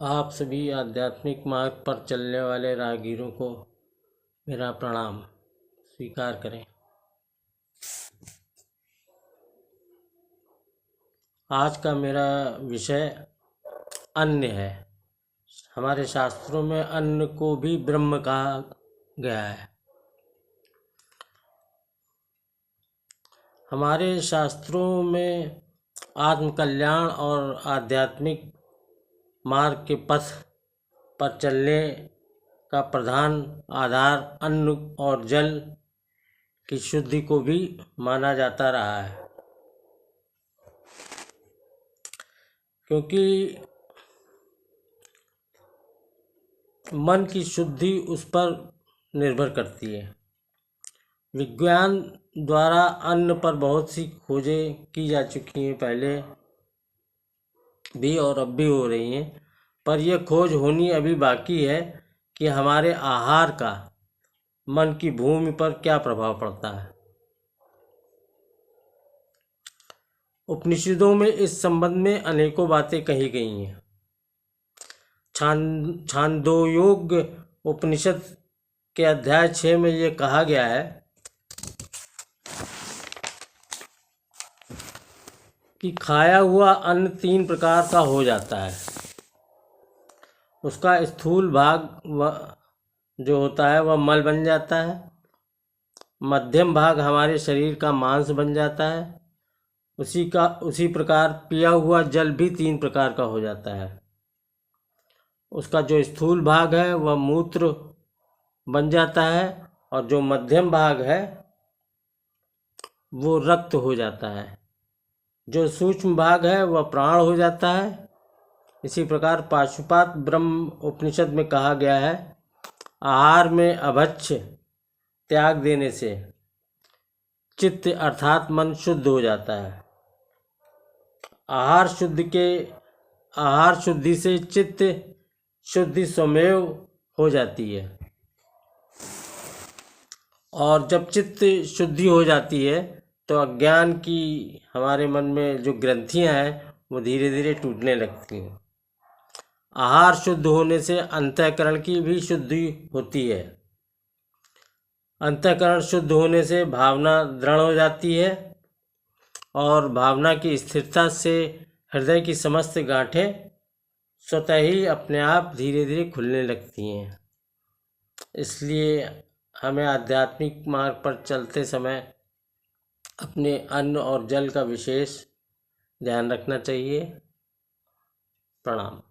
आप सभी आध्यात्मिक मार्ग पर चलने वाले राहगीरों को मेरा प्रणाम स्वीकार करें। आज का मेरा विषय अन्न है। हमारे शास्त्रों में अन्न को भी ब्रह्म कहा गया है। हमारे शास्त्रों में आत्मकल्याण और आध्यात्मिक मार्ग के पथ पर चलने का प्रधान आधार अन्न और जल की शुद्धि को भी माना जाता रहा है, क्योंकि मन की शुद्धि उस पर निर्भर करती है। विज्ञान द्वारा अन्न पर बहुत सी खोजें की जा चुकी हैं, पहले भी और अब भी हो रही हैं, पर यह खोज होनी अभी बाकी है कि हमारे आहार का मन की भूमि पर क्या प्रभाव पड़ता है। उपनिषदों में इस संबंध में अनेकों बातें कही गई हैं। छांदोग्य उपनिषद के अध्याय 6 में ये कहा गया है कि खाया हुआ अन्न 3 प्रकार का हो जाता है। उसका स्थूल भाग जो होता है वह मल बन जाता है, मध्यम भाग हमारे शरीर का मांस बन जाता है, उसी प्रकार पिया हुआ जल भी 3 प्रकार का हो जाता है। उसका जो स्थूल भाग है वह मूत्र बन जाता है, और जो मध्यम भाग है वो रक्त हो जाता है, जो सूक्ष्म भाग है वह प्राण हो जाता है। इसी प्रकार पाशुपात ब्रह्म उपनिषद में कहा गया है, आहार में अभक्ष्य त्याग देने से चित्त अर्थात मन शुद्ध हो जाता है। आहार शुद्धि से चित्त शुद्धि स्वमेव हो जाती है, और जब चित्त शुद्धि हो जाती है तो अज्ञान की हमारे मन में जो ग्रंथियां हैं वो धीरे धीरे टूटने लगती हैं। आहार शुद्ध होने से अंतःकरण की भी शुद्धि होती है। अंतःकरण शुद्ध होने से भावना दृढ़ हो जाती है, और भावना की स्थिरता से हृदय की समस्त गांठें स्वतः ही अपने आप धीरे धीरे खुलने लगती हैं। इसलिए हमें आध्यात्मिक मार्ग पर चलते समय अपने अन्न और जल का विशेष ध्यान रखना चाहिए। प्रणाम।